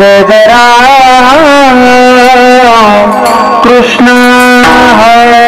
जय राम कृष्ण हरि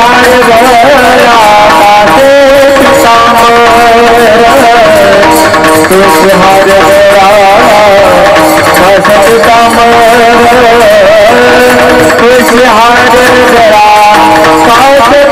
हार गया कासे हार गया सतता मर कुछ हार गया कासे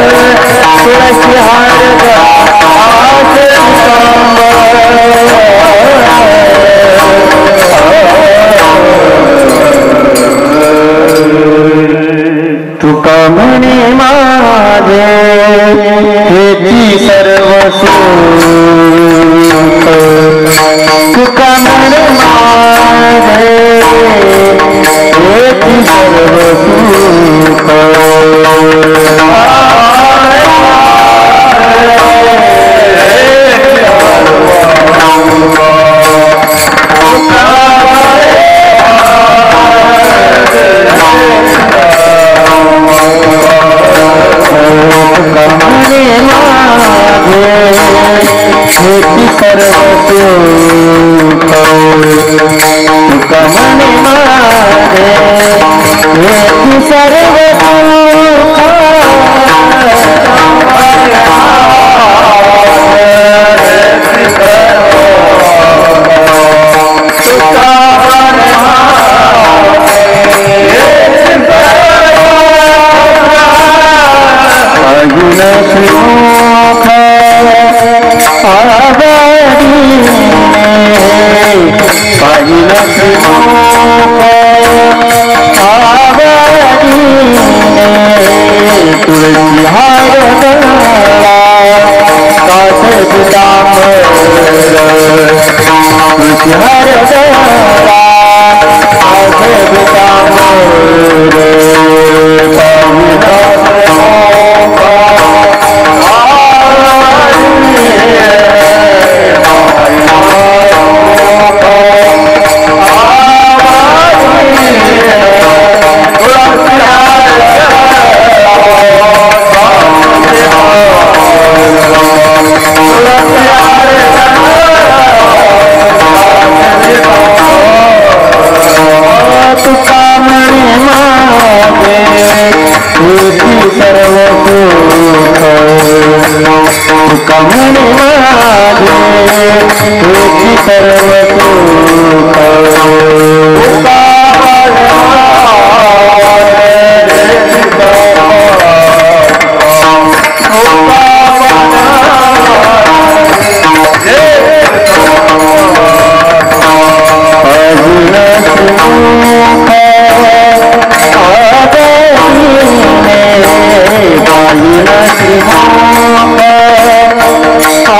तुळसी हार तुका म्हणे माझे हेची सर्व सुख तुका म्हणे माझे हेची सर्व सुख हेती सर्व सुख तुका म्हणे माझे हेती सर्व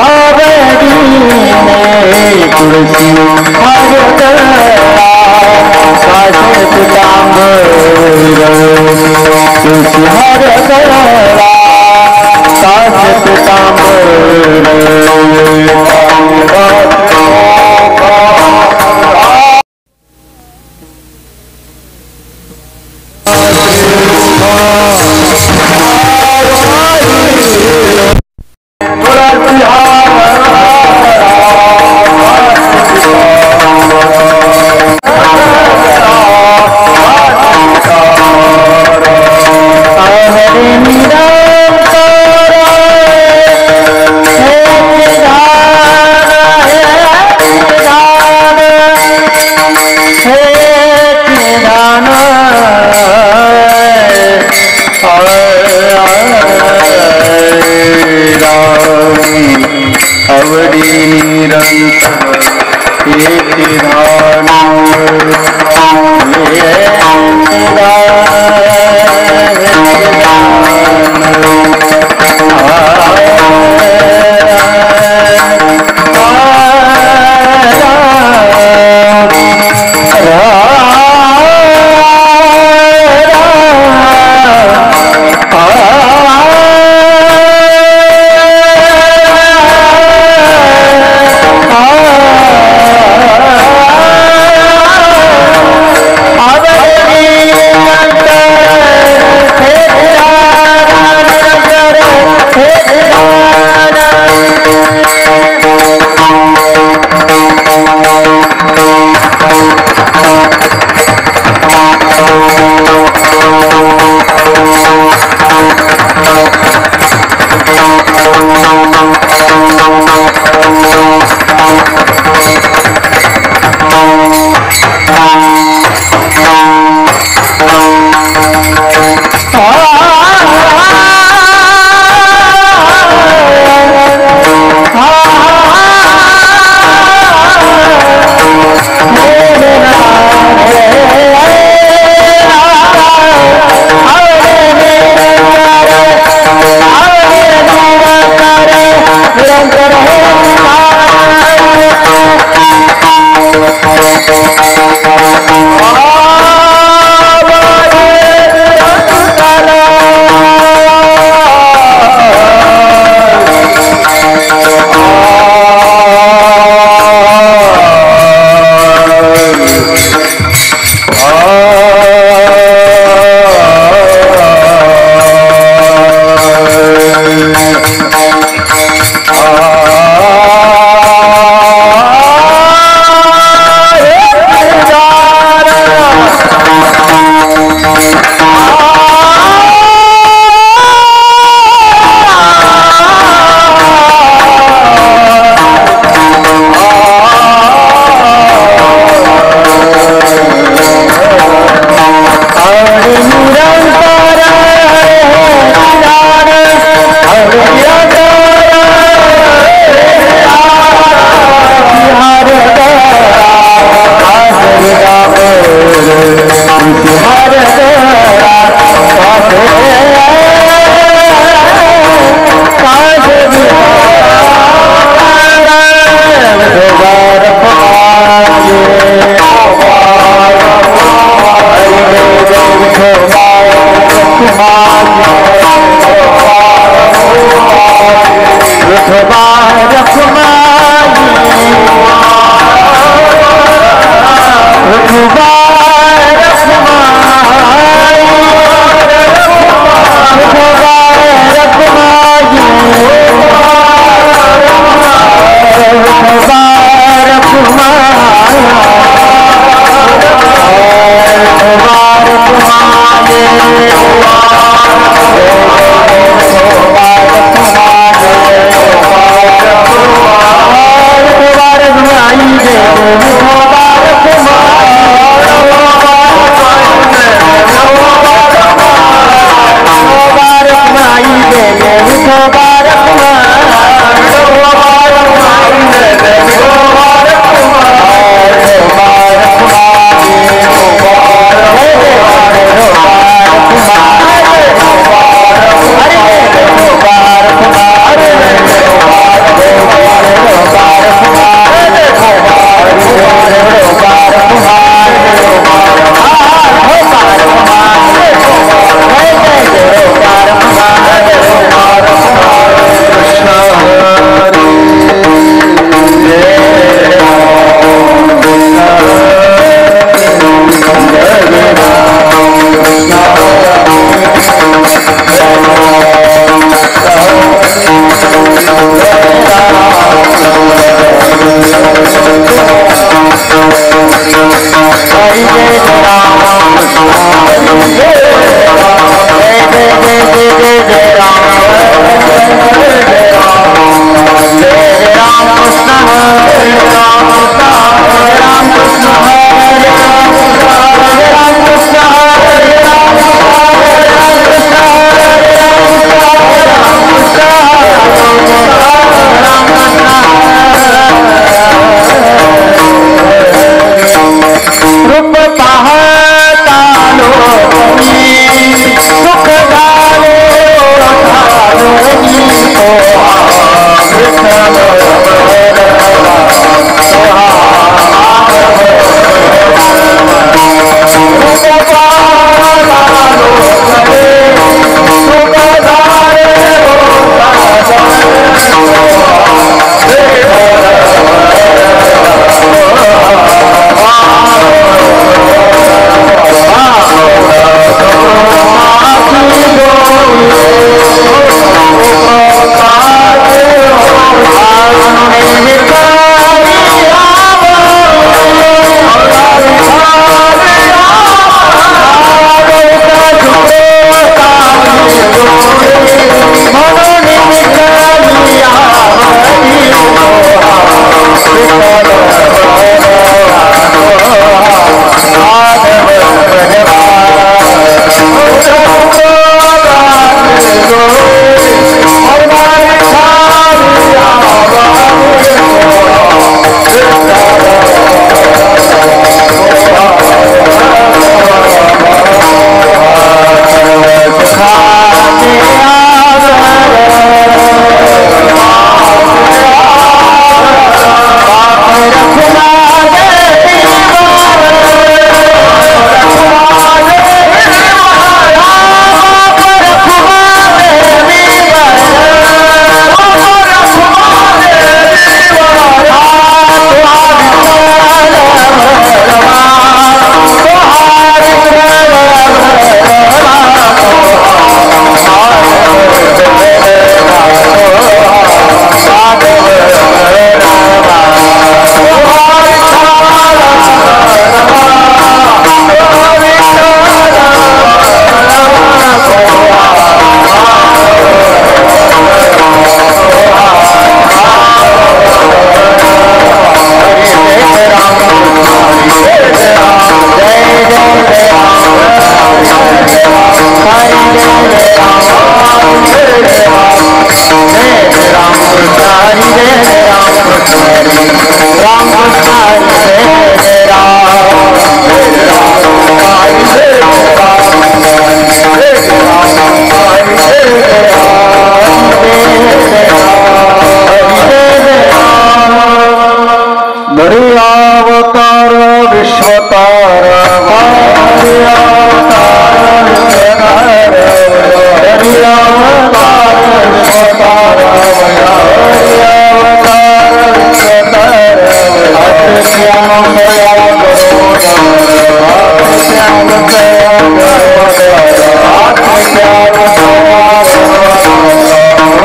तुळसी हार तुळसी हार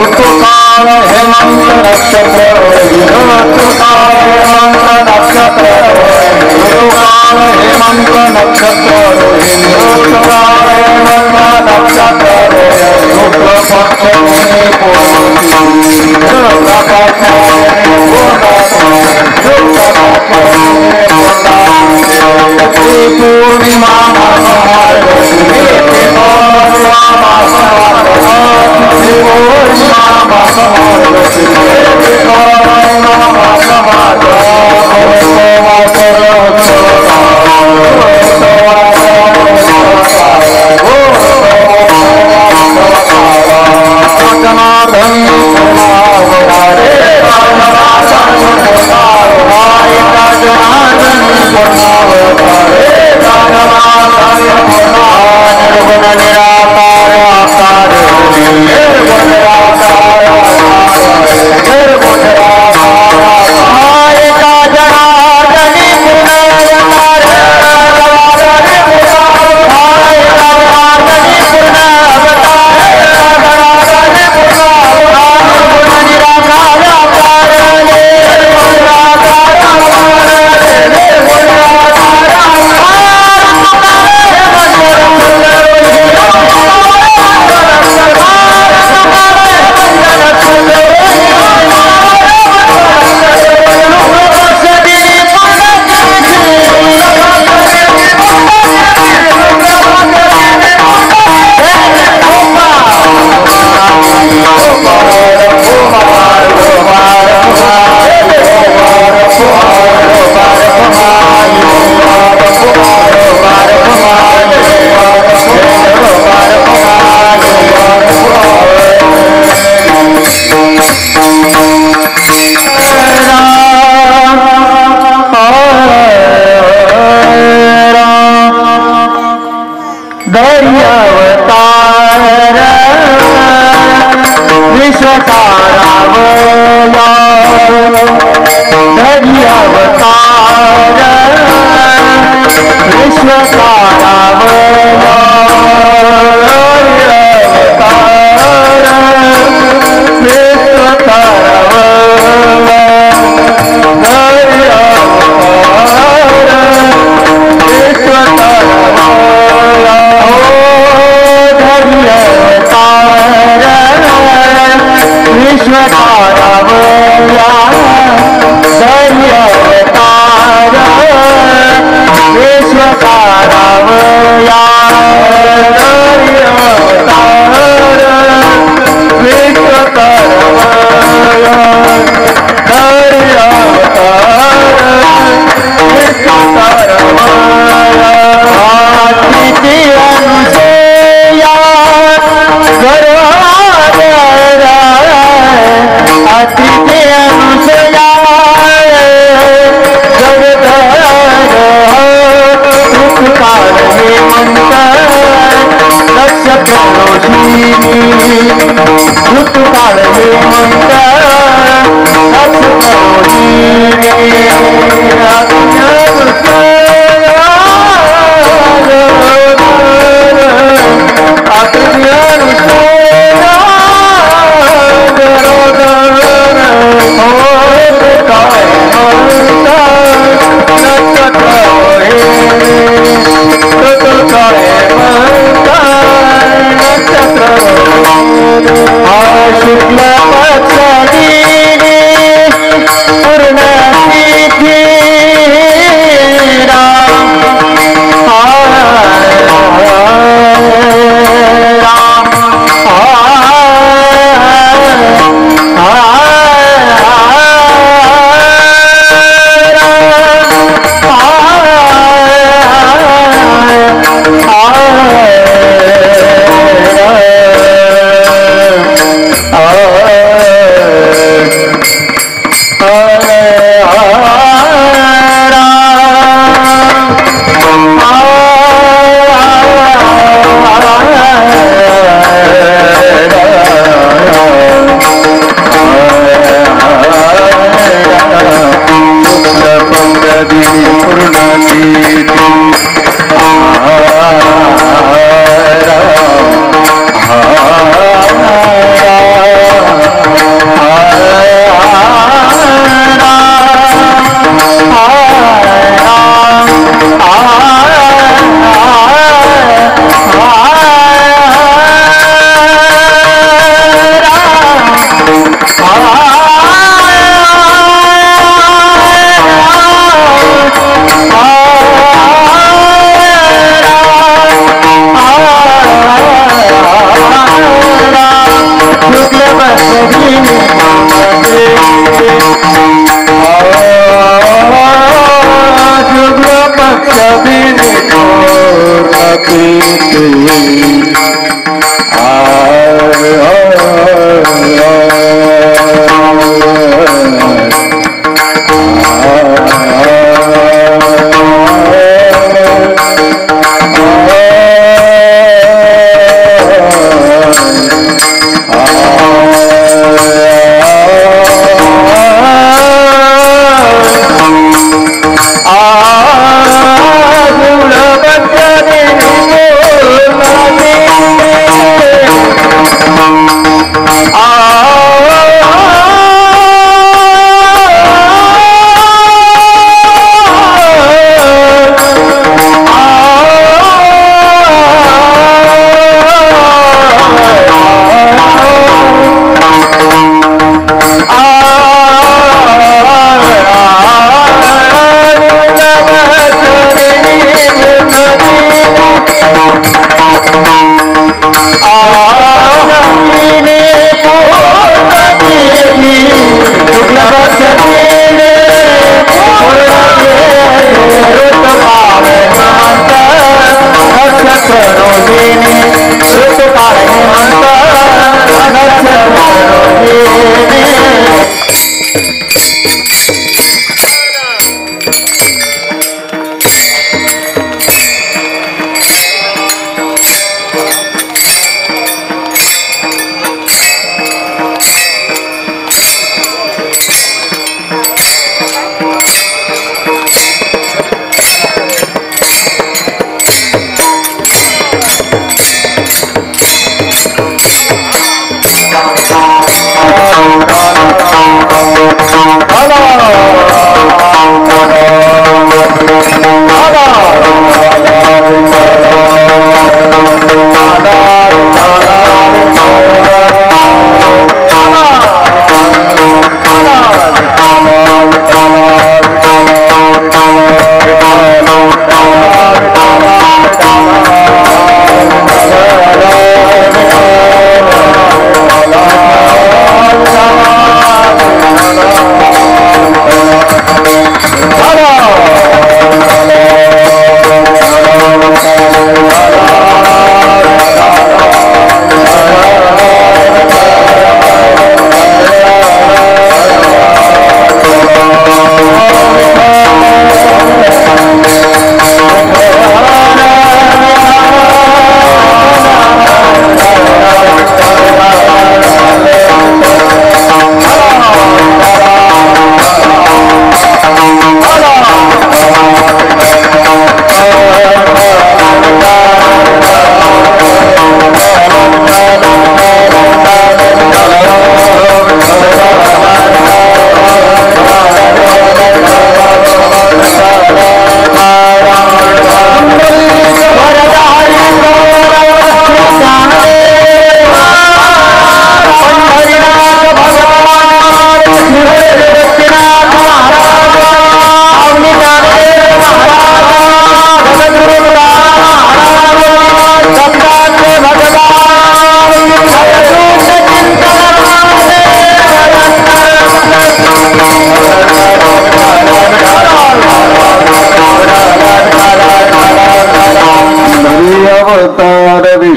ऋतुकाल हेमंत नक्षत्र ऋतुकाल हेमंत नक्षत्र ऋतुकाल हेमंत नक्षत्र ऋतुकाल हेमंत नक्षत्र शुक्ल पक्ष पूर्णिमा विश्व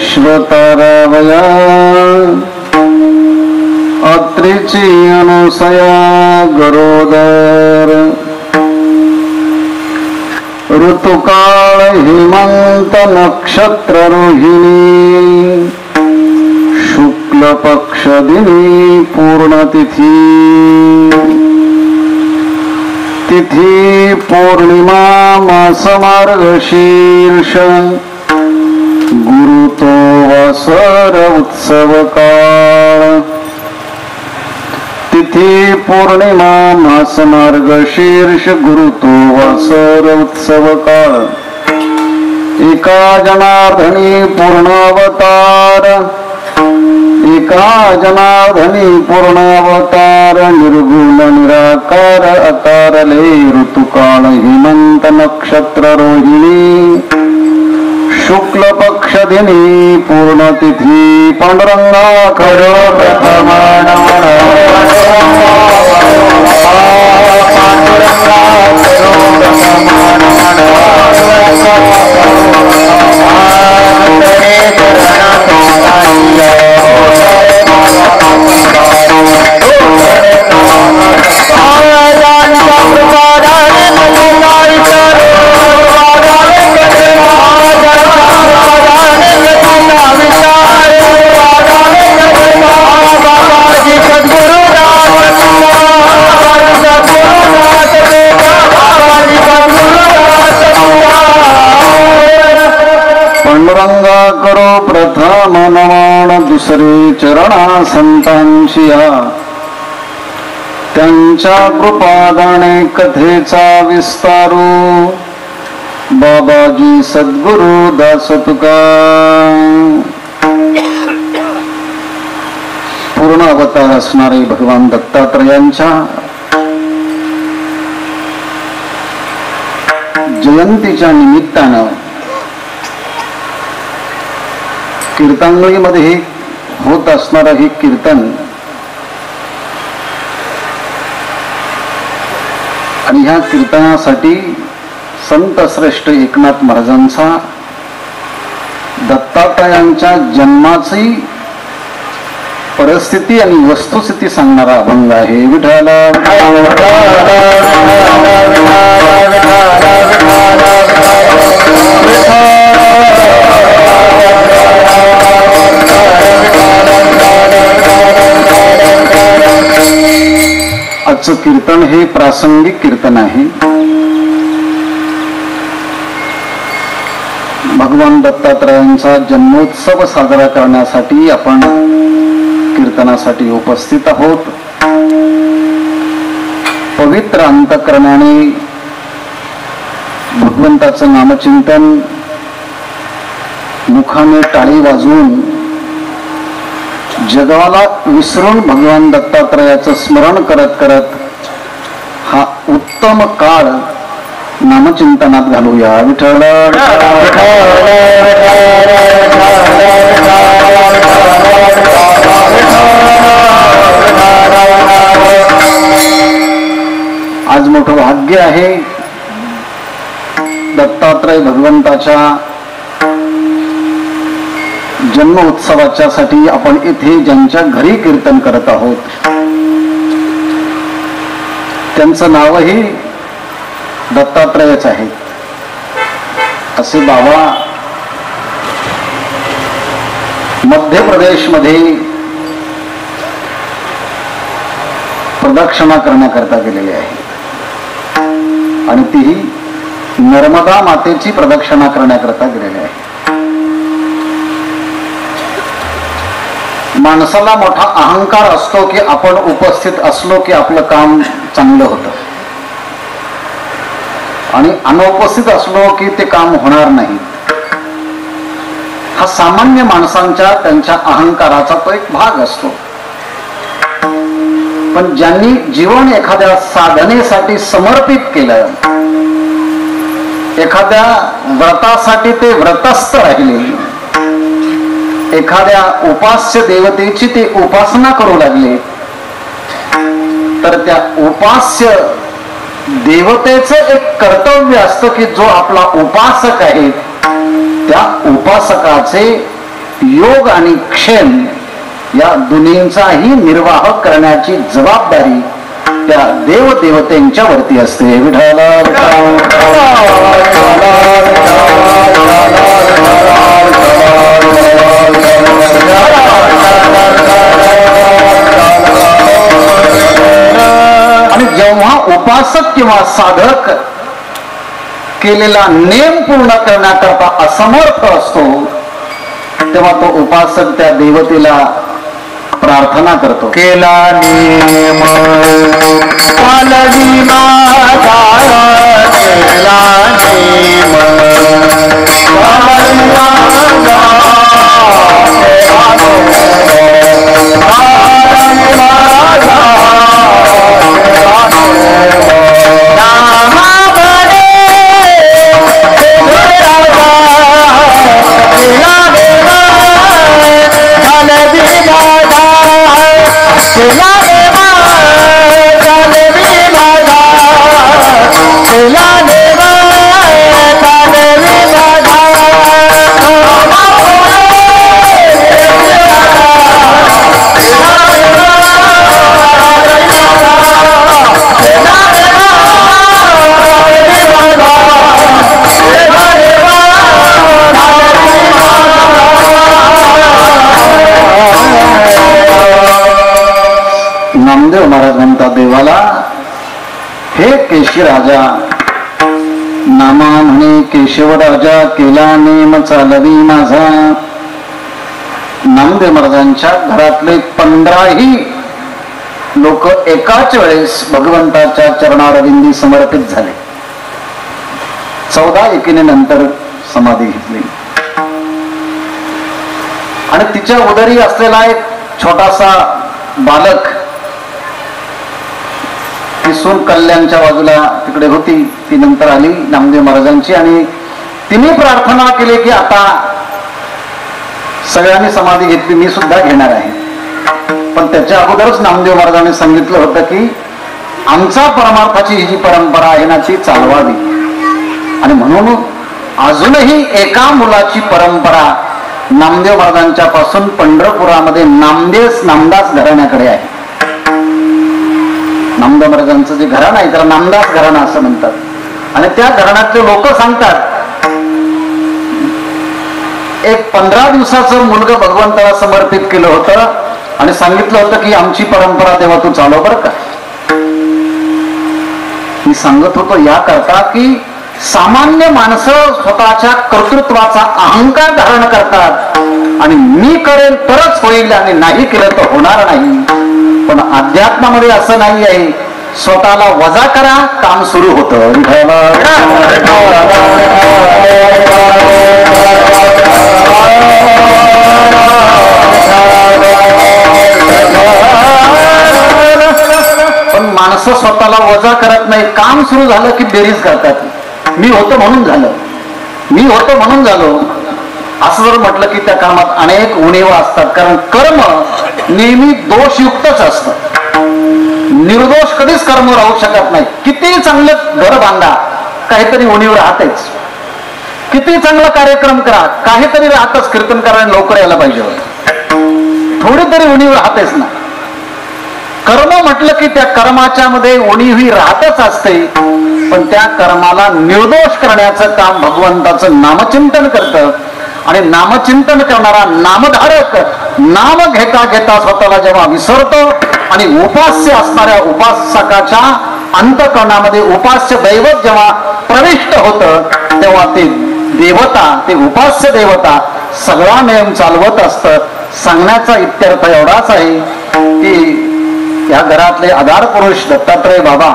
विश्वतारावया अत्रीची अनुसया गरोदर ऋतुकाळ हेमंत नक्षत्र रोहिणी शुक्ल पक्ष दिनी पूर्णतिथी तिथी पौर्णिमा मास मार्गशीर्ष गुरुतो वासर उत्सव काळ तिथी पौर्णिमा मास मार्गशीर्ष गुरुतो वासर उत्सव काळ एका जनार्दनी पूर्णावतार एका जनार्दनी पूर्णावतार निर्गुण निराकार अकारले ऋतुकाळ हेमंत नक्षत्र रोहिणी शुक्ल पक्ष दिनी पूर्णतिथी पांडुरंगा खरो प्रथमा पांडुरंगा करो प्रथम नमन दुसरे चरणा संतांशिया त्यांच्या कृपादाने कथेचा विस्तारू बाबाजी सद्गुरु दास तुका पूर्ण अवतार असणारे भगवान दत्तात्रयांच्या जयंतीच्या निमित्तानं कीर्तनामध्ये होत असणारं हे कीर्तन आणि ह्या कीर्तनासाठी संत श्रेष्ठ एकनाथ महाराजांचा दत्तात्रयांच्या जन्माची परिस्थिती आणि वस्तुस्थिती सांगणारा अभंग आहे. विठ्ठल आजचं कीर्तन हे प्रासंगिक कीर्तन आहे. भगवान दत्तात्रयांचा जन्मोत्सव साजरा करण्यासाठी आपण कीर्तनासाठी उपस्थित आहोत. पवित्र अंतःकरणाने भगवंताचं नामचिंतन, मुखाने टाळी वाजवून जगाला विसरून भगवान दत्तात्रयाचं स्मरण करत करत हा उत्तम काळ नामचिंतनात घालूया. विठ्ठल आज मोठं भाग्य आहे. दत्तात्रय भगवंताच्या जन्म उत्सवाच्या साठी आपण इथे ज्यांच्या घरी कीर्तन करत आहोत त्यांचं नावही दत्तात्रयच आहे. असे बाबा मध्य प्रदेश मध्ये प्रदक्षिणा करण्याकरता गेलेले आहे आणि तीही नर्मदा मातेची प्रदक्षिणा करण्याकरता गेलेले आहे. माणसाला मोठा अहंकार असतो की आपण उपस्थित असलो की आपलं काम चांगलं होतं आणि अनुपस्थित असलो की ते काम होणार नाही. हा सामान्य माणसांच्या त्यांच्या अहंकाराचा तो एक भाग असतो. पण ज्यांनी जीवन एखाद्या साधनेसाठी समर्पित केलं, एखाद्या व्रतासाठी ते व्रतस्थ राहिले, एखाद्या उपास्य देवतेची ते उपासना करू लागले, तर त्या उपास्य देवतेचं एक कर्तव्य असतं की जो आपला उपासक आहे त्या उपासकाचे योग आणि क्षेम या दोन्हींचाही निर्वाह करण्याची जबाबदारी त्या देवदेवतेंच्या वरती असते. विठ्ठल आणि जेव्हा उपासक किंवा साधक केलेला नेम पूर्ण करण्याकरता असमर्थ असतो तेव्हा तो उपासक त्या देवतेला प्रार्थना करतो. केला नेम पालवी माझा, केला नेम पालवी माझा, नामदेव महाराज म्हणतात देवाला, हे केशी राजा, नामा म्हणे केशव राजा, केला नेम चालवी माझा. नामदेव महाराजांच्या घरातले 15ही लोक एकाच वेळेस भगवंताच्या चरणारविंदी समर्पित झाले. 14 एकीने नंतर समाधी घेतली आणि तिच्या उदरी असलेला एक छोटासा बालक, ती सून कल्याणच्या बाजूला तिकडे होती, ती नंतर आली नामदेव महाराजांची आणि तिने प्रार्थना केली की आता सगळ्यांनी समाधी घेतली, मी सुद्धा घेणार आहे. पण त्याच्या अगोदरच नामदेव महाराजांनी सांगितलं होतं की आमचा परमार्थाची ही जी परंपरा आहे ना ती चालवावी. आणि म्हणून अजूनही एका मुलाची परंपरा नामदेव महाराजांच्या पासून पंढरपुरामध्ये नामदास घराण्याकडे आहे. नामदेव महाराजांचं जे घराणं आहे त्याला नामदास घराणं असं म्हणतात. आणि त्या घराण्यातले लोक सांगतात एक 15 दिवसाचं मुलगा भगवंताला समर्पित केलं होतं आणि सांगितलं होतं की आमची परंपरा तेव्हा तू चालव बरं का. मी सांगत होतो याकरता की सामान्य माणसं स्वतःच्या कर्तृत्वाचा अहंकार धारण करतात आणि मी करेल तरच होईल आणि नाही केलं तर होणार नाही. पण अध्यात्मामध्ये असं नाही आहे, स्वतःला वजा करा काम सुरू होतं. पण माणसं स्वतःला वजा करत नाही, काम सुरू झालं की बेरीज करतात. मी होतो म्हणून झालं, मी होतो म्हणून झालो असं जर म्हटलं की त्या कामात अनेक उणीवा असतात. कारण कर्म नेहमी दोषयुक्तच असतं, निर्दोष कधीच कर्म राहू शकत नाही. किती चांगलं घर बांधा काहीतरी उणीव राहतेच, किती चांगला कार्यक्रम करा काहीतरी राहतच. कीर्तन करायला लवकर यायला पाहिजे, थोडी तरी उणीव राहतेच ना. कर्म म्हटलं की त्या कर्माच्या मध्ये उणीव ही राहतच असते. पण त्या कर्माला निर्दोष करण्याचं काम भगवंताचं नामचिंतन करतं. आणि नामचिंतन करणारा नामधारक नाम घेता घेता स्वतःला जेव्हा विसरतो आणि उपास्य असणाऱ्या उपासकाच्या अंतःकरणामध्ये उपास्य दैवत जेव्हा प्रविष्ट होतं तेव्हा ते देवता, ते उपास्य देवता सगळा नियम चालवत असतं. सांगण्याचा इत्यर्थ एवढाच आहे की या घरातले आधार पुरुष दत्तात्रय बाबा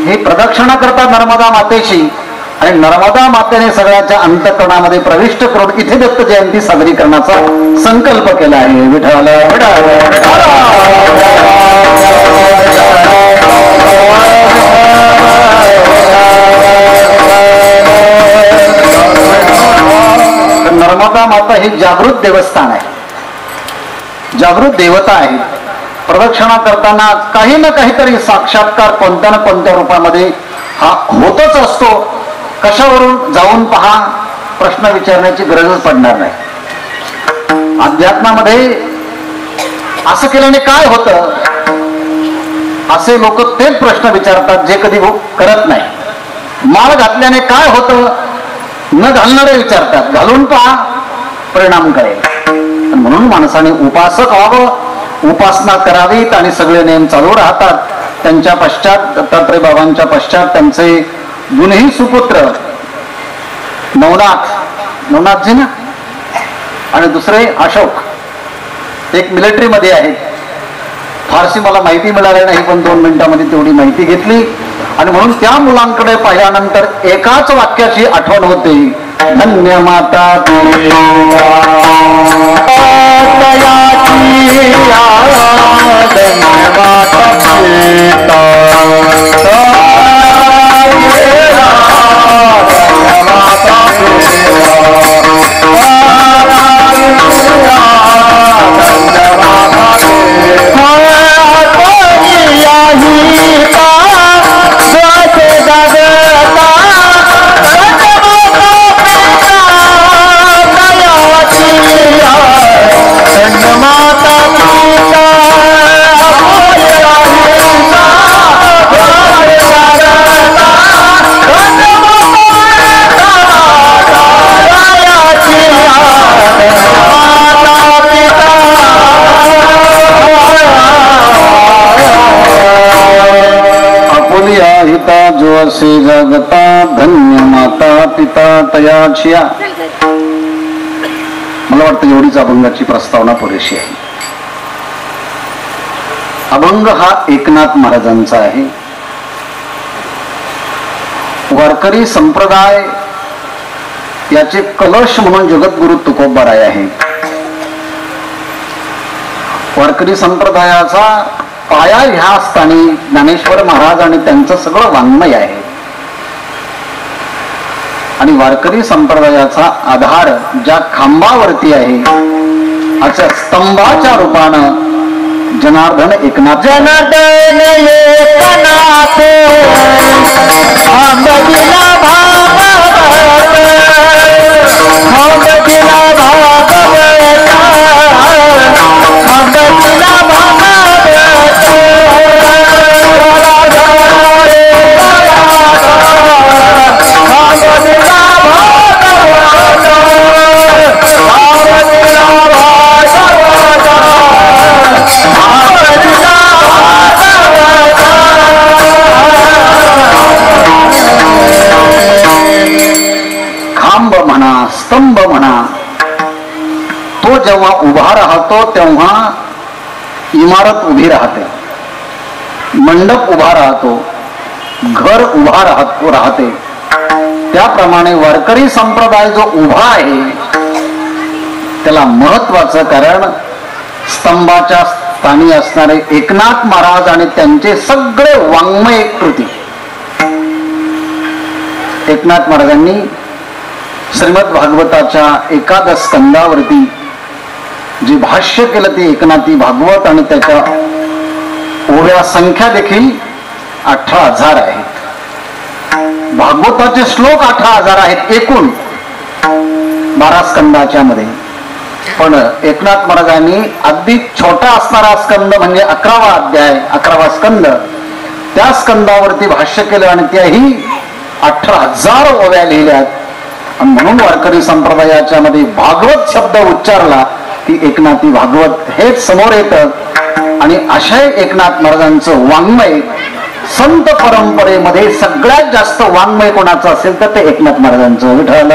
हे प्रदक्षिणा करतात नर्मदा मातेची आणि नर्मदा मातेने सगळ्याच्या अंतःकरणामध्ये प्रविष्ट करून इथे दत्त जयंती साजरी करण्याचा संकल्प केला आहे. विठ्ठल नर्मदा माता ही जागृत देवस्थान आहे, जागृत देवता आहे. प्रदक्षिणा करताना काही ना काहीतरी साक्षात्कार कोणत्या ना कोणत्या रूपामध्ये हा होतच असतो. कशावरून जाऊन पहा, प्रश्न विचारण्याची गरजच पडणार नाही. अध्यात्मामध्ये असं केल्याने काय होतं, असे लोक तेच प्रश्न विचारतात जे कधी करत नाही. माळ घातल्याने काय होतं, न घालणारे विचारतात. घालून पहा, परिणाम करेल. म्हणून माणसाने उपासक व्हावं, उपासना करावीत आणि सगळे नियम चालू राहतात. त्यांच्या पश्चात, दत्तात्रय बाबांच्या पश्चात त्यांचे दोन्ही सुपुत्र नवनाथजी ना, आणि दुसरे अशोक, एक मिलिटरी मध्ये आहेत. फारशी मला माहिती मिळाली नाही, पण 2 मिनिटांमध्ये तेवढी माहिती घेतली. आणि म्हणून त्या मुलांकडे पाहिल्यानंतर एकाच वाक्याची आठवण होते, धन्य माता जो असे जगता, धन्य माता पिता तयाचिया. मला वाटतं एवढीच अभंगाची प्रस्तावना पुरेशी आहे. अभंग हा एकनाथ महाराजांचा आहे. वारकरी संप्रदाय याचे कलश म्हणून जगद्गुरु तुकोबाराय आहे. वारकरी संप्रदायाचा पाया ह्या स्थानी ज्ञानेश्वर महाराज आणि त्यांचं सगळं वाङ्मय आहे. आणि वारकरी संप्रदायाचा आधार ज्या खांबावरती आहे, अशा स्तंभाच्या रूपानं जनार्दन एकनाथ. जनार्दन एकनाथ स्तंभ म्हणा, तो जेव्हा उभा राहतो तेव्हा इमारत उभी राहते, मंडप उभा राहतो, घर उभा राहते. त्याप्रमाणे वारकरी संप्रदाय जो उभा आहे त्याला महत्वाचं कारण स्तंभाच्या स्थानी असणारे एकनाथ महाराज आणि त्यांचे सगळे वाङ्मय कृती. एकनाथ महाराजांनी श्रीमद भागवताच्या एकादश स्कंदावरती जे भाष्य केलं ते एकनाथी भागवत, आणि त्याच्या ओव्या संख्या देखील 18,000 आहेत. भागवताचे श्लोक 18,000 आहेत एकूण 12 स्कंदाच्या मध्ये. पण एकनाथ महाराजांनी अगदी छोटा असणारा स्कंद म्हणजे 11वा अध्याय, 11वा स्कंद, त्या स्कंदावरती भाष्य केलं आणि त्याही 18,000 ओव्या लिहिल्यात. आणि म्हणून वारकरी संप्रदायाच्या मध्ये भागवत शब्द उच्चारला की एकनाथी भागवत हेच समोर येतं. आणि अशा एकनाथ महाराजांचं वाङ्मय, संत परंपरेमध्ये सगळ्यात जास्त वाङ्मय कोणाचं असेल तर ते एकनाथ महाराजांचं. विठ्ठल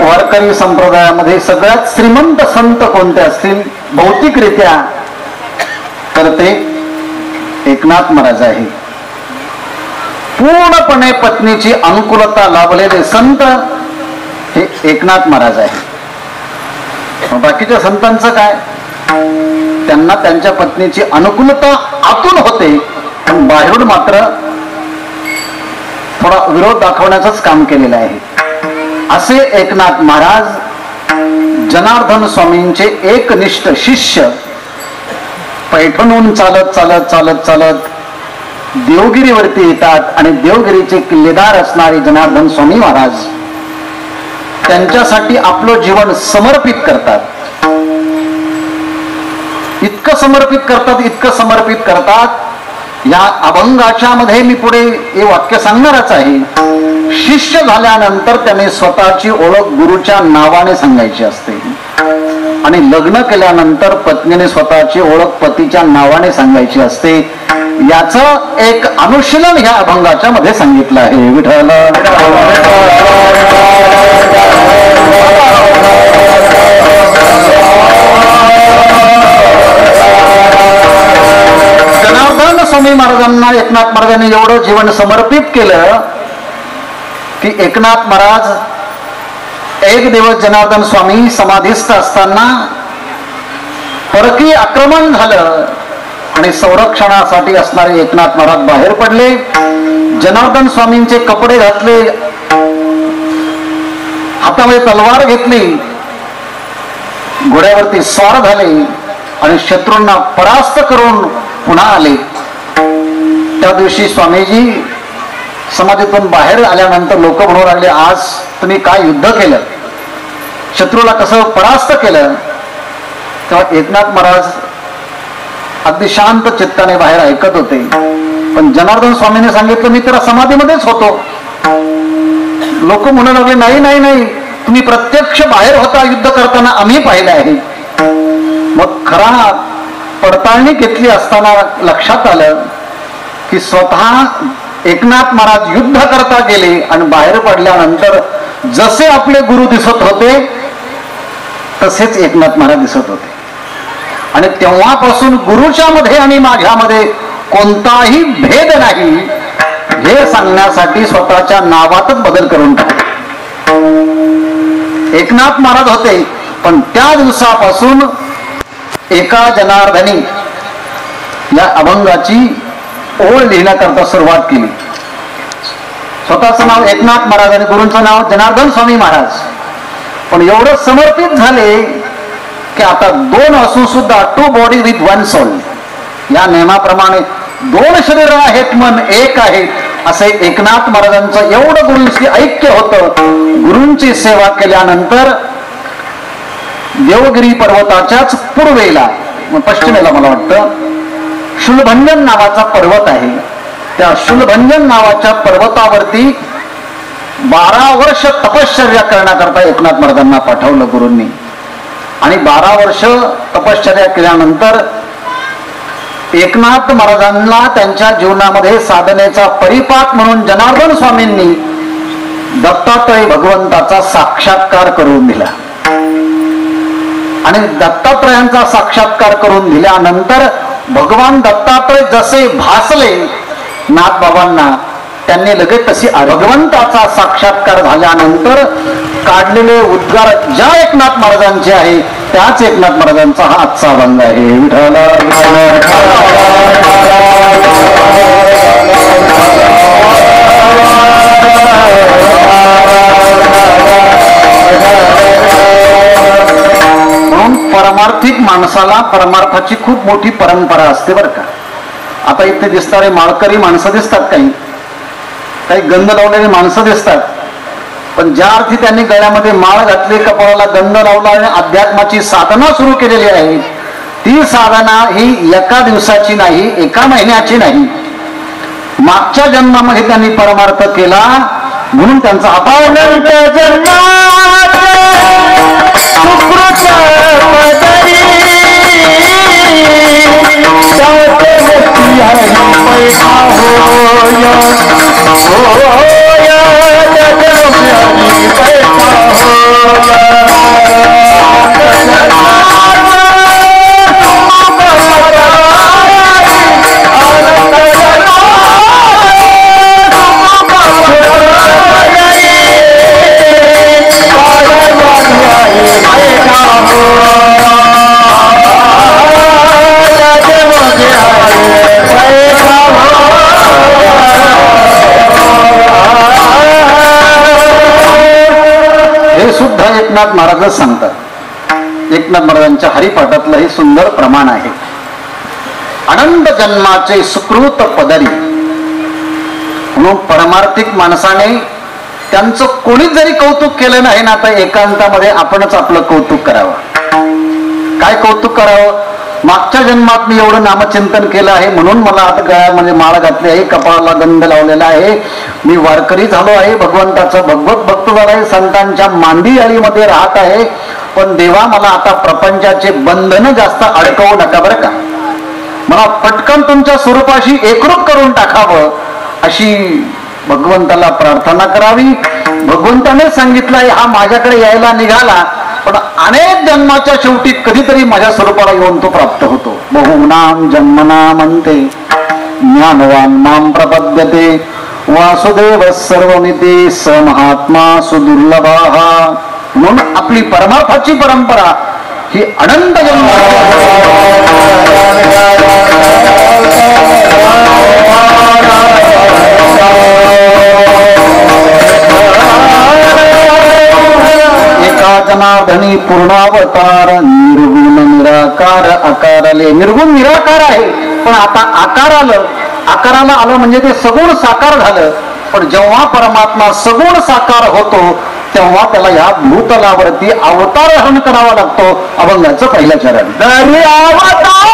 वारकरी संप्रदायामध्ये सगळ्यात श्रीमंत संत कोणते असतील भौतिकरित्या तर ते एकनाथ महाराज आहे. पूर्णपणे पत्नीची अनुकूलता लाभलेले संत हे एकनाथ महाराज आहे. बाकीच्या संतांचं काय, त्यांना त्यांच्या पत्नीची अनुकूलता आतून होते पण बाहेरून मात्र थोडा विरोध दाखवण्याचंच काम केलेलं आहे. असे एकनाथ महाराज जनार्दन स्वामींचे एकनिष्ठ शिष्य पैठणहून चालत चालत चालत चालत देवगिरीवरती येतात आणि देवगिरीचे किल्लेदार असणारे जनार्दन स्वामी महाराज त्यांच्यासाठी आपलं जीवन समर्पित करतात. इतकं समर्पित करतात. या अभंगाच्या मध्ये मी पुढे हे वाक्य सांगणारच आहे. शिष्य झाल्यानंतर त्याने स्वतःची ओळख गुरुच्या नावाने सांगायची असते आणि लग्न केल्यानंतर पत्नीने स्वतःची ओळख पतीच्या नावाने सांगायची असते. याचं एक अनुशीलन ह्या अभंगाच्या मध्ये सांगितलं आहे. विठ्ठल जनार्दन स्वामी महाराजांना एकनाथ महाराजांनी एवढं जीवन समर्पित केलं की एकनाथ महाराज एक दिवस जनार्दन स्वामी समाधीस्थ असताना परकीय आक्रमण झालं आणि संरक्षणासाठी असणारे एकनाथ महाराज बाहेर पडले. जनार्दन स्वामींचे कपडे घातले, हातामध्ये तलवार घेतली, घोड्यावरती स्वार झाले आणि शत्रूंना परास्त करून पुन्हा आले. त्या दिवशी स्वामीजी समाधीतून बाहेर आल्यानंतर लोक म्हणू लागले, आज तुम्ही काय युद्ध केलं, शत्रूला कसं परास्त केलं. तेव्हा एकनाथ महाराज अगदी शांत चित्ताने बाहेर ऐकत होते. पण जनार्दन स्वामीने सांगितलं, मी तर समाधीमध्येच होतो. लोक म्हणू लागले, नाही नाही नाही, तुम्ही प्रत्यक्ष बाहेर होता युद्ध करताना, आम्ही पाहिलं आहे. मग खरा पडताळणी घेतली असताना लक्षात आलं की स्वतः एकनाथ महाराज युद्ध करता गेले आणि बाहेर पडल्यानंतर जसे आपले गुरु दिसत होते तसेच एकनाथ महाराज दिसत होते. आणि तेव्हापासून गुरुच्या मध्ये आणि माझ्यामध्ये कोणताही भेद नाही हे सांगण्यासाठी स्वतःच्या नावातच बदल करून टाकले. एकनाथ महाराज होते, पण त्या दिवसापासून एका जनार्दनी या अभंगाची ओळ लिहिण्याकरता सुरुवात केली. स्वतःचं नाव एकनाथ महाराज आणि गुरूंचं नाव जनार्दन स्वामी महाराज. पण एवढं समर्पित झाले की आता दोन असून सुद्धा two body with one soul या नियमाप्रमाणे दोन शरीर आहेत, मन एक आहे, असे एकनाथ महाराजांचं एवढं गुरूंशी ऐक्य होतं. गुरूंची सेवा केल्यानंतर देवगिरी पर्वताच्याच पूर्वेला पश्चिमेला मला वाटतं शूलभंजन नावाचा पर्वत आहे. त्या शूलभंजन नावाच्या पर्वतावरती 12 वर्ष तपश्चर्या करण्याकरता एकनाथ महाराजांना पाठवलं गुरूंनी. आणि 12 वर्ष तपश्चर्या केल्यानंतर एकनाथ महाराजांना त्यांच्या जीवनामध्ये साधनेचा परिपाक म्हणून जनार्दन स्वामींनी दत्तात्रय भगवंताचा साक्षात्कार करून दिला. आणि दत्तात्रयांचा साक्षात्कार करून दिल्यानंतर भगवान दत्तात्रय जसे भासले नाथबाबांना, त्यांनी लगेच तशी भगवंताचा साक्षात्कार झाल्यानंतर काढलेले उद्गार ज्या एकनाथ महाराजांचे आहे त्याच एकनाथ महाराजांचा हा आजचा अभंग आहे. विठ्ठल म्हणून परमार्थिक माणसाला परमार्थाची खूप मोठी परंपरा असते बरं का. आता इथे दिसणारे माळकरी माणसं दिसतात, काही गंध लावलेली माणसं दिसतात, पण ज्या अर्थी त्यांनी गळ्यामध्ये माळ घातली, कपाळाला गंध लावला आणि अध्यात्माची साधना सुरू केलेली आहे, ती साधना ही एका दिवसाची नाही, एका महिन्याची नाही, मागच्या जन्मामध्ये त्यांनी परमार्थ केला. म्हणून त्यांचा अपावनंत जन्मात सुकृत पदरी एकनाथ महाराजच सांगतात. एकनाथ महाराजांच्या हरिपाठातलं हे सुंदर प्रमाण आहे. अनंत जन्माचे सुकृत पदरी. म्हणून परमार्थिक माणसाने त्यांचं कोणी जरी कौतुक केलं नाही ना, तर एकांतामध्ये आपणच आपलं कौतुक करावं. काय कौतुक करावं? मागच्या जन्मात मी एवढं नामचिंतन केलं आहे म्हणून मला आता गळ्यामध्ये माळ घातली आहे, कपाळाला गंध लावलेला आहे, मी वारकरी झालो आहे, भगवंताचं भगवत भक्त झाला आहे, संतांच्या मांदी आळीमध्ये राहत आहे, पण देवा मला आता प्रपंचाचे बंधन जास्त अडकवू नका बरं का. मला पटकन तुमच्या स्वरूपाशी एकरूप करून टाकावं अशी भगवंताला प्रार्थना करावी. भगवंताने सांगितलंय हा माझ्याकडे यायला निघाला, पण अनेक जन्माच्या शेवटी कधीतरी माझ्या स्वरूपाला येऊन तो प्राप्त होतो. बहुनाम जन्मना म्हणते ज्ञानवान माम प्रपद्यते वासुदेव सर्वमिती स महात्मा सुदुर्लभा. म्हणून आपली परमार्थाची परंपरा ही अनंत एका जनार्दनी पूर्णावतार निर्गुण निराकार आकारले. निर्गुण निराकार आहे, पण आता आकाराला आलं म्हणजे ते सगुण साकार झालं. पण जेव्हा परमात्मा सगुण साकार होतो तेव्हा त्याला या भूतलावरती अवतार धारण करावा लागतो. अभंगाचं पहिलं चरण. दरी अवतार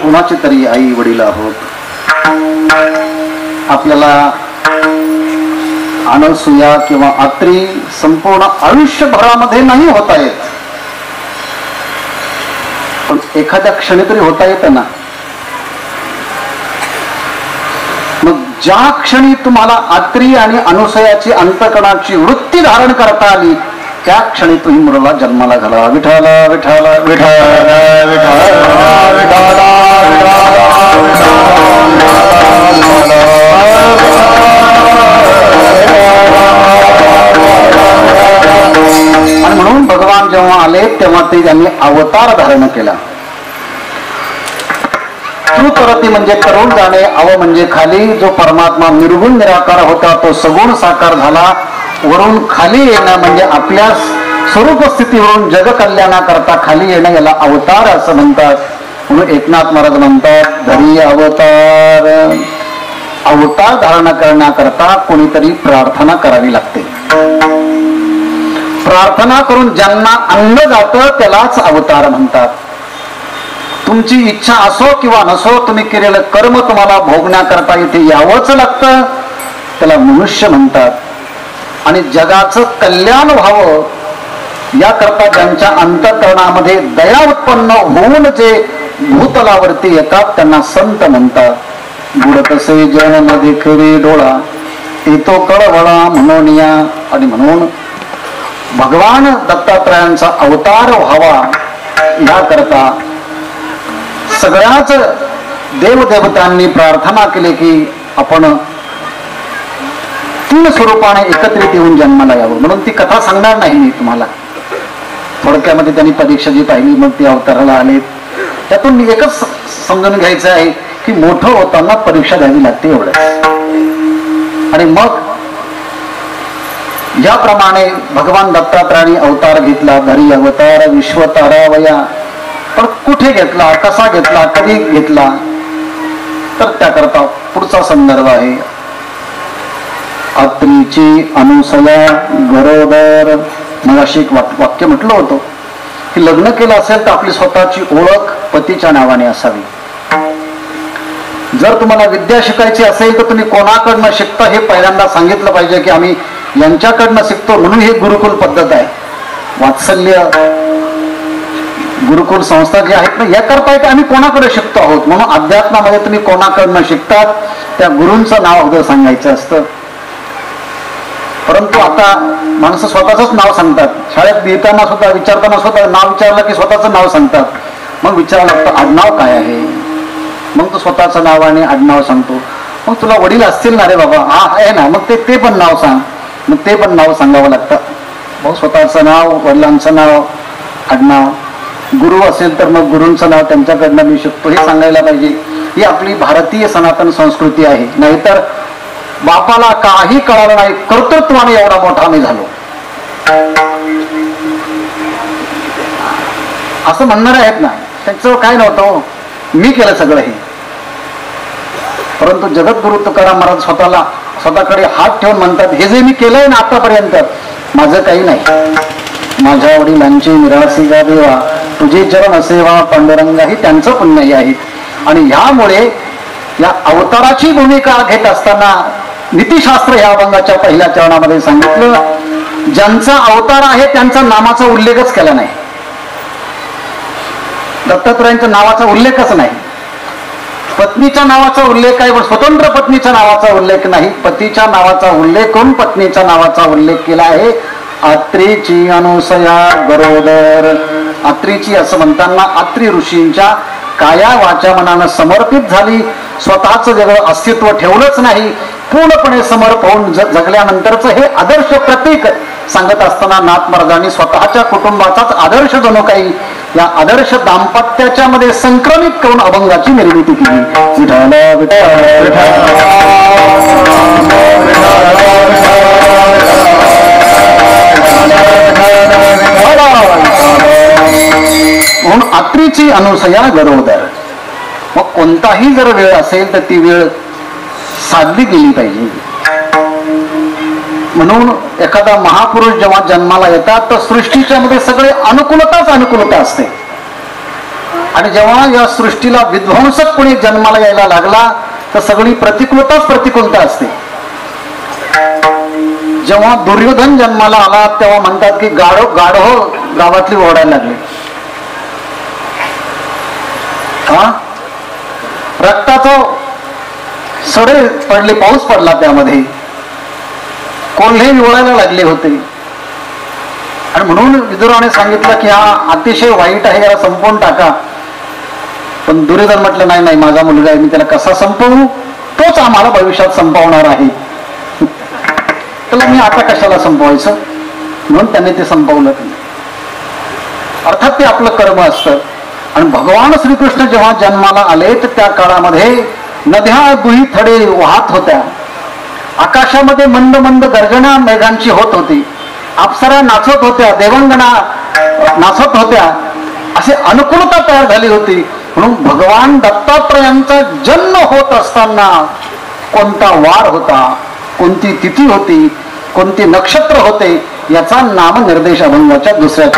कुणाची तरी आई वडील आहोत. आपल्याला अनसूया किंवा अत्री संपूर्ण आयुष्यभरामध्ये नाही होता येत, पण एखाद्या क्षणी तरी होता येतं ना. मग ज्या क्षणी तुम्हाला अत्री आणि अनुसयाची अंतकणाची वृत्ती धारण करता आली त्या क्षणी तुम्ही मुलाला जन्माला घाला. विठाला विठाला विठाला विठाला आणि म्हणून भगवान जेव्हा आले तेव्हा ते त्यांनी अवतार धारण केला. तृतरती म्हणजे करून जाणे, अव म्हणजे खाली. जो परमात्मा निर्गुण निराकार होता तो सगुण साकार झाला. वरून खाली येणं म्हणजे आपल्या स्वरूप स्थितीवरून जग कल्याणाकरता खाली येणं याला अवतार असं म्हणतात. म्हणून एकनाथ महाराज म्हणतात धरी अवतार. अवतार धारण करण्याकरता कोणीतरी प्रार्थना करावी लागते. प्रार्थना करून ज्यांना अन्न जातं त्यालाच अवतार म्हणतात. तुमची इच्छा असो किंवा नसो, तुम्ही केलेलं कर्म तुम्हाला भोगण्याकरता इथे यावंच लागतं, त्याला मनुष्य म्हणतात. आणि जगाचं कल्याण व्हावं याकरता ज्यांच्या अंतःकरणामध्ये दया उत्पन्न होऊन जे भूतलावरती येतात त्यांना संत म्हणतात. बुडतसे जन न देखरे डोळा येतो कळवळा म्हणूनिया. आणि म्हणून भगवान दत्तात्रयांचा अवतार व्हावा याकरता सगळ्याच देवदेवतांनी प्रार्थना केली की आपण 3 स्वरूपाने एकत्रित येऊन जन्माला यावं. म्हणून ती कथा सांगणार नाही मी तुम्हाला. थोडक्यामध्ये त्यांनी परीक्षा जी पाहिली मग ती अवताराला आले. त्यातून एकच समजून घ्यायचं आहे की मोठं होताना परीक्षा द्यावी लागते एवढं. आणि मग याप्रमाणे भगवान दत्तात्रयाने अवतार घेतला. धरी अवतार विश्व तारावया. पण कुठे घेतला, कसा घेतला, कधी घेतला, तर त्याकरता पुढचा संदर्भ आहे. अत्रीची अनुसया गरोदर. मग अशी एक वाक्य म्हटलं होतं की लग्न केलं असेल तर आपली स्वतःची ओळख पतीच्या नावाने असावी. जर तुम्हाला विद्या शिकायची असेल तर तुम्ही कोणाकडनं शिकता हे पहिल्यांदा सांगितलं पाहिजे की आम्ही यांच्याकडनं शिकतो. म्हणून ही गुरुकुल पद्धत आहे. वात्सल्य गुरुकुल संस्था जी आहेत ना याकरता आहे की आम्ही कोणाकडे शिकतो आहोत. म्हणून अध्यात्मामध्ये तुम्ही कोणाकडनं शिकतात त्या गुरूंचं नाव अगोदर सांगायचं असतं. परंतु आता माणसं स्वतःच नाव सांगतात. शाळेत लिहिताना सुद्धा विचारताना सुद्धा नाव विचारलं की स्वतःचं नाव सांगतात. मग विचारायला लागतं आडनाव काय आहे. मग तो स्वतःचं नाव आणि आडनाव सांगतो. मग तुला वडील असतील ना रे बाबा. हा आहे ना. मग ते पण नाव सांग. मग ते पण नाव सांगावं लागतं. मग स्वतःचं नाव, वडिलांचं नाव, आडनाव. गुरु असेल तर मग गुरूंचं नाव त्यांच्याकडनं मी शिकतो हे सांगायला पाहिजे. ही आपली भारतीय सनातन संस्कृती आहे. नाहीतर बापाला काही कळालं नाही, कर्तृत्वाने एवढा मोठा मी झालो असं म्हणणारे आहेत ना. त्यांचं काय नव्हतं, मी केलं सगळं हे. परंतु जगद्गुरु तुकाराम महाराज स्वतःकडे हात ठेवून म्हणतात हे जे मी केलंय ना आतापर्यंत माझं काही नाही. माझ्या वडिलांची निराशी गा देवा तुझे चरण सेवा पांडुरंगा ही त्यांचं पुण्यही आहे. आणि ह्यामुळे या अवताराची भूमिका घेत असताना नीतिशास्त्र या अभंगाच्या पहिल्या चरणामध्ये सांगितलं ज्यांचा अवतार आहे त्यांचा नामाचा उल्लेखच केला नाही. दत्तात्रयांच्या नावाचा उल्लेखच नाही. पत्नीच्या नावाचा उल्लेख आहे पण स्वतंत्र पत्नीच्या नावाचा उल्लेख नाही. पतीच्या नावाचा उल्लेख करून पत्नीच्या नावाचा उल्लेख केला आहे. अत्रीची अनुसया गरोदर. अत्रीची असं म्हणताना अत्री ऋषींच्या काया वाचा मनानं समर्पित झाली. स्वतःच वेगळं अस्तित्व ठेवलंच नाही. पूर्णपणे समर्पण होऊन जगल्यानंतरचं हे आदर्श प्रतीक सांगत असताना नाथ महाराजांनी स्वतःच्या कुटुंबाचाच आदर्श जणू काही या आदर्श दाम्पत्याच्या मध्ये संक्रमित करून अभंगाची निर्मिती केली. म्हणून अत्रीची अनुसया गरोदर. मग कोणताही जर वेळ असेल तर ती वेळ साधली गेली पाहिजे. म्हणून एखादा महापुरुष जेव्हा जन्माला येतात तर सृष्टीच्या मध्ये सगळे अनुकूलता असते. आणि जेव्हा या सृष्टीला विध्वंसक कोणी जन्माला यायला लागला तर सगळी प्रतिकूलता असते. जेव्हा दुर्योधन जन्माला आला तेव्हा म्हणतात की गाढव गावातली ओरडायला लागले. रक्ताचं सडे पडले, पाऊस पडला, त्यामध्ये कोल्हे ओळायला लागले होते. आणि म्हणून विदुराने सांगितलं की हा अतिशय वाईट आहे, याला संपवून टाका. पण दुर्योधन म्हटलं नाही नाही, माझा मुलगा आहे, मी त्याला कसा संपवू, तोच आम्हाला भविष्यात संपवणार आहे, त्याला मी आता कशाला संपवायचं. म्हणून त्याने ते संपवलं. अर्थात ते आपलं कर्म असतं. आणि भगवान श्रीकृष्ण जेव्हा जन्माला आले तर त्या काळामध्ये नद्या दुही थडे वाहत होत्या. आकाशामध्ये मंद मंद गर्जना मेघांची होत होती. अप्सरा नाचत होत्या, देवांगना नाचत होत्या. असे अनुकूलता तयार झाली होती. म्हणून भगवान दत्तात्रयांचा जन्म होत असताना कोणता वार होता, कोणती तिथी होती, कोणती नक्षत्र होते, याचा नामनिर्देश अभंगाच्या दुसऱ्या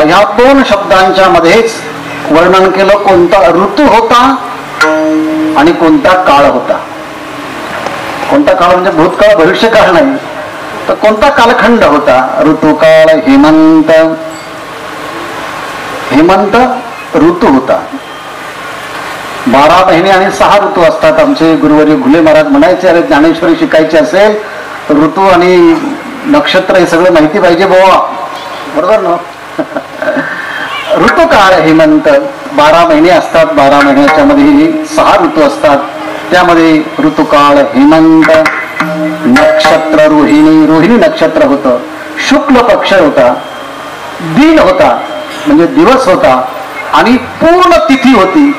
ह्या दोन शब्दांच्या मध्येच वर्णन केलं कोणता ऋतू होता आणि कोणता काळ होता. कोणता काळ म्हणजे भूतकाळ भविष्यकाळ नाही, तर कोणता कालखंड होता. ऋतुकाळ हेमंत, हेमंत ऋतू होता. 12 महिने आणि 6 ऋतू असतात. आमचे गुरुवर्य घुले महाराज म्हणायचे, अरे ज्ञानेश्वरी शिकायची असेल तर ऋतू आणि नक्षत्र हे सगळं माहिती पाहिजे बुवा, बरोबर ना. ऋतुकाळ हेमंत 12 महिने असतात. 12 महिन्याच्या मध्ये 6 ऋतू असतात. त्यामध्ये ऋतुकाळ हेमंत, नक्षत्र रोहिणी, रोहिणी नक्षत्र होतं, शुक्ल पक्ष होता, दिन होता म्हणजे दिवस होता, आणि पूर्ण तिथी होती.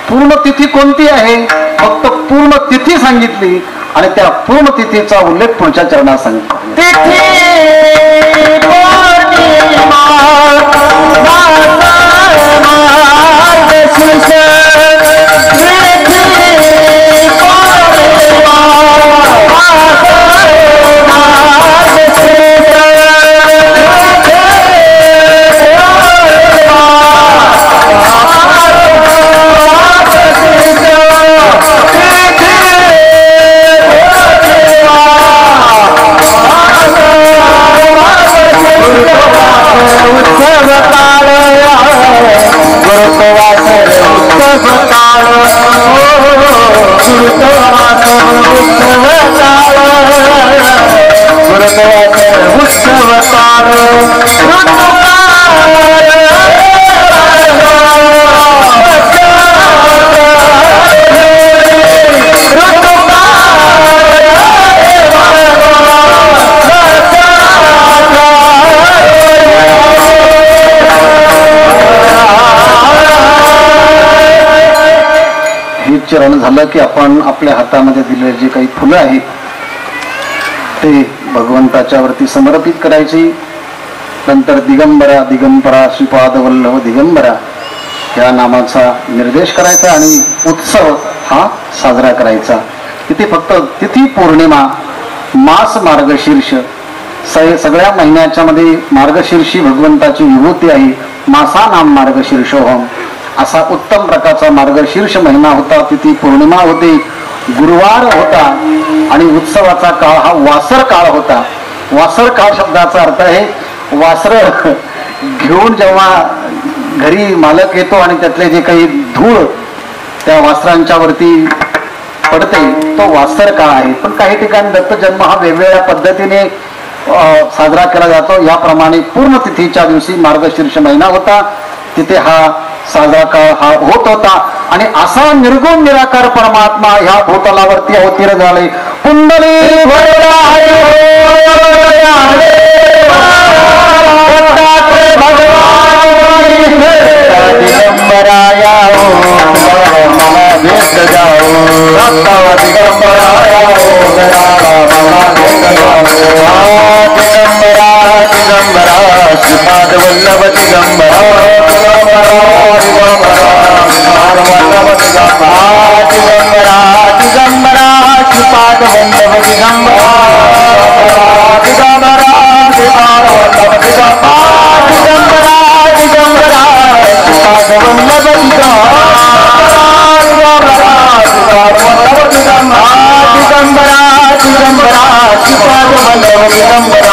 पूर्ण तिथी कोणती आहे, फक्त पूर्ण तिथी सांगितली आणि त्या पूर्ण तिथीचा उल्लेख पुढच्या चरणात सांगितला. चरण झालं की आपण आपल्या हातामध्ये दिलेले जे काही फुलं आहेत ते भगवंताच्या वरती समर्पित करायची. नंतर दिगंबरा दिगंबरा श्रीपाद वल्लभ दिगंबरा या नामाचा निर्देश करायचा आणि उत्सव हा साजरा करायचा. तिथे फक्त तिथी पौर्णिमा, मास मार्गशीर्ष, सगळ्या महिन्याच्या मध्ये मार्गशीर्षी भगवंताची विभूती आहे. मासा नाम मार्गशीर्षोहम असा उत्तम प्रकारचा मार्गशीर्ष महिना होता. तिथी पौर्णिमा होती, गुरुवार होता आणि उत्सवाचा काळ हा वासर काळ होता. वासर काळ शब्दाचा अर्थ आहे वासर घेऊन जेव्हा घरी मालक येतो आणि त्यातले जे काही धूळ त्या वासरांच्या वरती पडते तो वासर काळ आहे. पण काही ठिकाणी दत्त जन्म हा वेगवेगळ्या पद्धतीने साजरा केला जातो. याप्रमाणे पूर्ण तिथीच्या दिवशी मार्गशीर्ष महिना होता, तिथे हा साजरा काळ हा होत होता. आणि असा निर्गुण निराकार परमात्मा ह्या भूतलावरती अवतीर्ण झाले. कुंडली श्रीपाद वल्लभ दिगंबरा दिगंबरा दिगंबरा श्रीपाद वल्लभ दिगंबरा दिगंबरा वल्लभ दिगंबरा दिगंबरा दिगंबरा श्रीपाद वल्लभ दिगंबरा दिगंबरा दिगंबरा श्रीपाद वल्लभ दिगंबरा